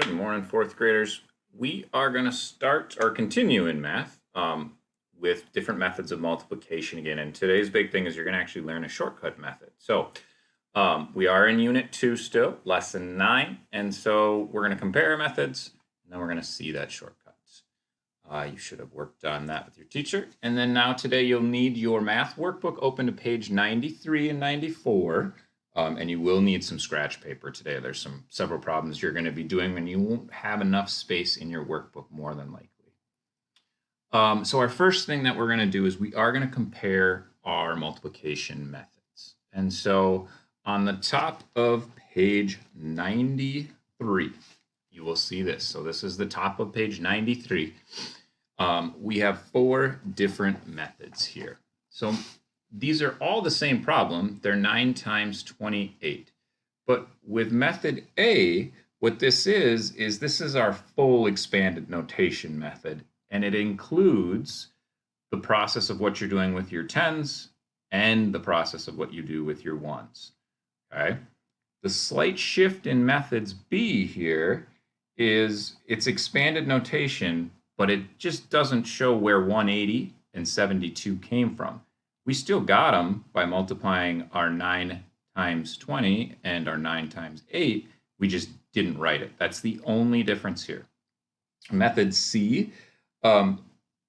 Good morning, fourth graders. We are going to start or continue in math with different methods of multiplication again. And today's big thing is you're going to actually learn a shortcut method. So we are in Unit 2 still, Lesson 9. And so we're going to compare methods, and then we're going to see that shortcut. You should have worked on that with your teacher. And then now today you'll need your math workbook open to page 93 and 94. And you will need some scratch paper today. There's several problems you're going to be doing and you won't have enough space in your workbook more than likely. So our first thing that we're going to do is we are going to compare our multiplication methods. And so on the top of page 93, you will see this. So this is the top of page 93. We have 4 different methods here. So these are all the same problem. They're 9 times 28. But with method A, what this is this is our full expanded notation method. And it includes the process of what you're doing with your tens and the process of what you do with your ones. Okay. The slight shift in methods B here is it's expanded notation, but it just doesn't show where 180 and 72 came from. We still got them by multiplying our 9 times 20 and our 9 times 8. We just didn't write it. That's the only difference here. Method C,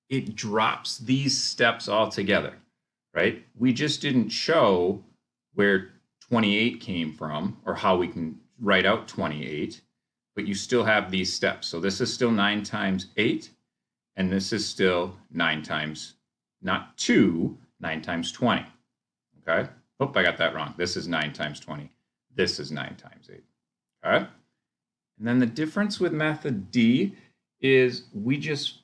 it drops these steps altogether, right? We just didn't show where 28 came from or how we can write out 28, but you still have these steps. So this is still 9 times 8, and this is still 9 times, not 2, 9 times 20, okay? Oh, I got that wrong. This is 9 times 20. This is 9 times 8, okay? And then the difference with method D is we just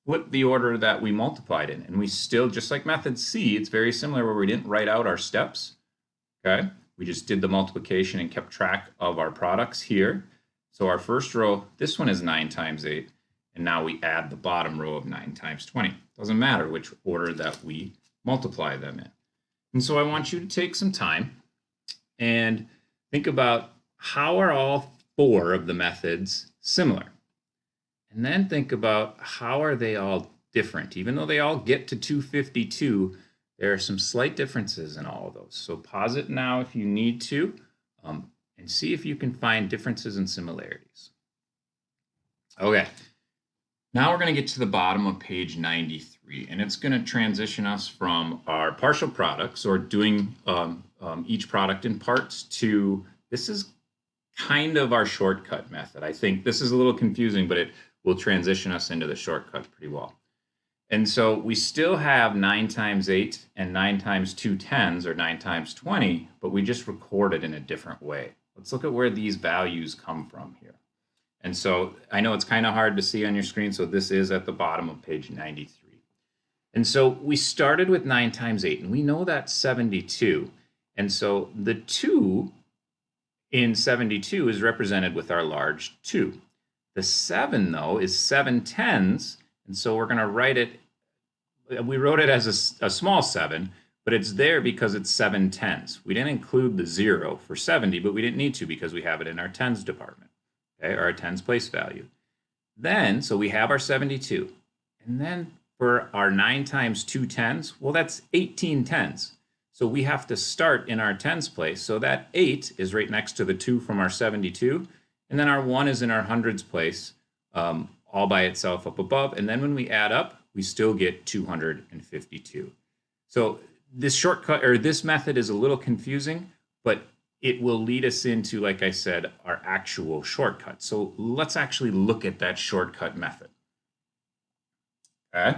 flip the order that we multiplied in, and we still, just like method C, it's very similar where we didn't write out our steps, okay? We just did the multiplication and kept track of our products here. So our first row, this one is 9 times 8, and now we add the bottom row of 9 times 20. Doesn't matter which order that we multiply them in. And so I want you to take some time and think about how are all 4 of the methods similar? And then think about how are they all different? Even though they all get to 252, there are some slight differences in all of those. So pause it now if you need to, and see if you can find differences and similarities. Okay. Now we're going to get to the bottom of page 93, and it's going to transition us from our partial products or doing each product in parts to this is kind of our shortcut method. I think this is a little confusing, but it will transition us into the shortcut pretty well. And so we still have 9 times 8 and 9 times 2 tens or 9 times 20, but we just record it in a different way. Let's look at where these values come from here. And so I know it's kind of hard to see on your screen, so this is at the bottom of page 93. And so we started with 9 times 8, and we know that's 72. And so the 2 in 72 is represented with our large 2. The 7, though, is 7 tens, and so we're going to write it, we wrote it as a small 7, but it's there because it's 7 tens. We didn't include the 0 for 70, but we didn't need to because we have it in our tens department. Okay, or our tens place value. Then, so we have our 72. And then for our 9 times 2 tens, well, that's 18 tens. So we have to start in our tens place. So that 8 is right next to the 2 from our 72. And then our 1 is in our hundreds place, all by itself up above. And then when we add up, we still get 252. So this shortcut or this method is a little confusing, but it will lead us into, like I said, our actual shortcut. So let's actually look at that shortcut method. Okay,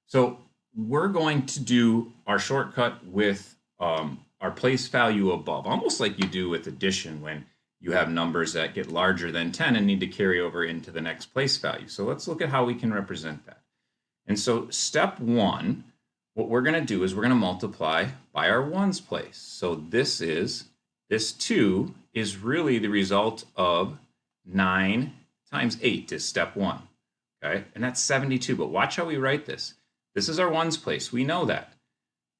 so we're going to do our shortcut with our place value above, almost like you do with addition when you have numbers that get larger than 10 and need to carry over into the next place value. So let's look at how we can represent that. And so step 1, what we're going to do is we're going to multiply by our ones place. So this 2 is really the result of 9 times 8 is step 1, okay? And that's 72, but watch how we write this. This is our ones place, we know that.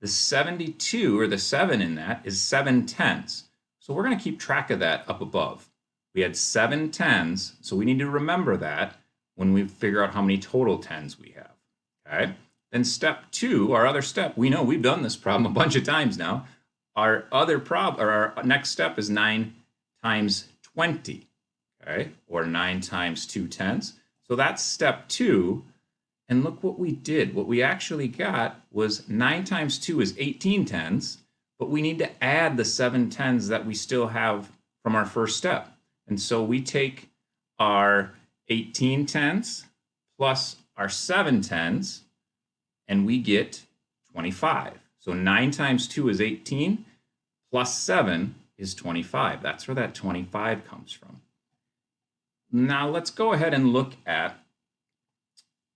The 72, or the 7 in that, is 7 tenths. So we're going to keep track of that up above. we had 7 tens, so we need to remember that when we figure out how many total tens we have. Okay. Then step 2, our other step, we know we've done this problem a bunch of times now. Our next step is 9 times 20, okay, or 9 times 2 tenths. So that's step 2. And look what we did. What we actually got was 9 times 2 is 18 tenths, but we need to add the 7 tenths that we still have from our first step. And so we take our 18 tenths plus our 7 tenths, and we get 25. So 9 times 2 is 18, plus 7 is 25. That's where that 25 comes from. Now let's go ahead and look at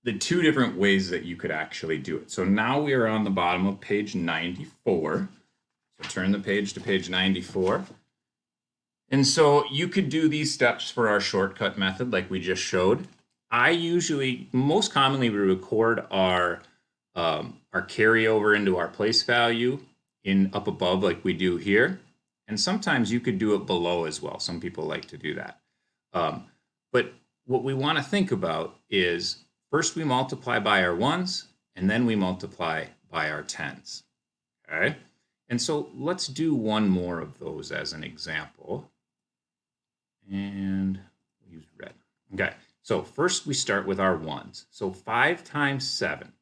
the 2 different ways that you could actually do it. So now we are on the bottom of page 94. So turn the page to page 94. And so you could do these steps for our shortcut method like we just showed. Most commonly, we record our carryover into our place value up above like we do here. And sometimes you could do it below as well. Some people like to do that. But what we want to think about is first we multiply by our ones, and then we multiply by our tens. Okay? And so let's do one more of those as an example. And we'll use red. Okay, so first we start with our ones. So 5 times 7.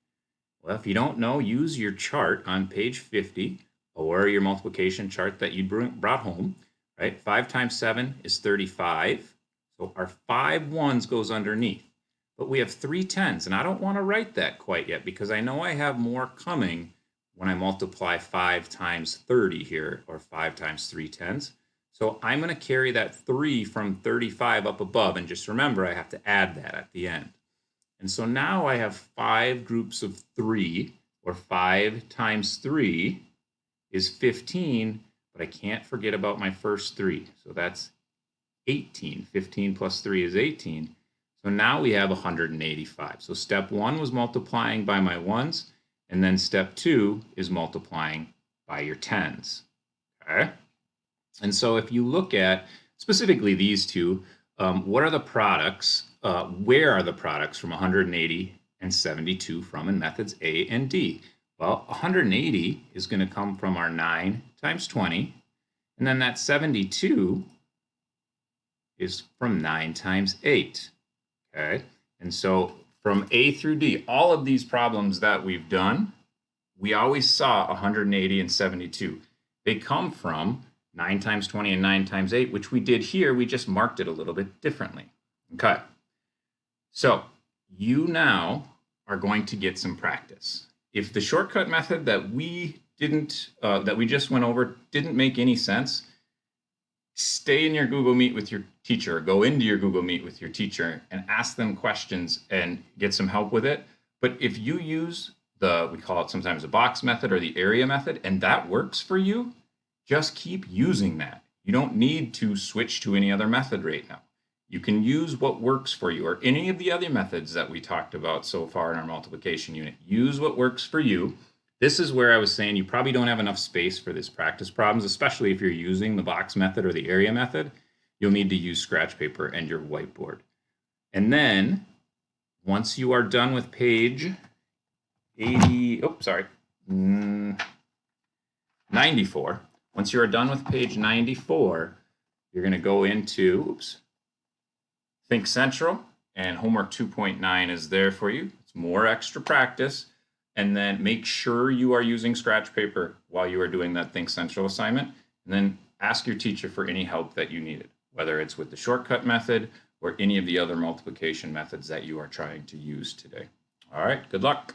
Well, if you don't know, use your chart on page 50 or your multiplication chart that you brought home, right? 5 times 7 is 35. So our 5 ones goes underneath. But we have 3 tens, and I don't want to write that quite yet because I know I have more coming when I multiply 5 times 30 here, or 5 times 3 tens. So I'm going to carry that 3 from 35 up above, and just remember I have to add that at the end. And so now I have 5 groups of 3, or 5 times 3 is 15, but I can't forget about my first 3. So that's 18. 15 plus 3 is 18. So now we have 185. So step 1 was multiplying by my ones, and then step 2 is multiplying by your tens. Okay? And so if you look at specifically these two, what are the products? Where are the products from 180 and 72 from in methods A and D? Well, 180 is going to come from our 9 times 20, and then that 72 is from 9 times 8. Okay, and so from A through D, all of these problems that we've done, we always saw 180 and 72. They come from 9 times 20 and 9 times 8, which we did here. We just marked it a little bit differently. Okay, so you now are going to get some practice. If the shortcut method that we just went over didn't make any sense, stay in your Google Meet with your teacher, go into your Google Meet with your teacher and ask them questions and get some help with it. But if you use we call it sometimes the box method or the area method, and that works for you, just keep using that. You don't need to switch to any other method right now. You can use what works for you, or any of the other methods that we talked about so far in our multiplication unit. Use what works for you. This is where I was saying you probably don't have enough space for this practice problems, especially if you're using the box method or the area method. You'll need to use scratch paper and your whiteboard. And then once you are done with page 94, once you're done with page 94, you're going to go into Think Central, and homework 2.9 is there for you. It's more extra practice. And then make sure you are using scratch paper while you are doing that Think Central assignment. And then ask your teacher for any help that you needed, whether it's with the shortcut method or any of the other multiplication methods that you are trying to use today. All right, good luck.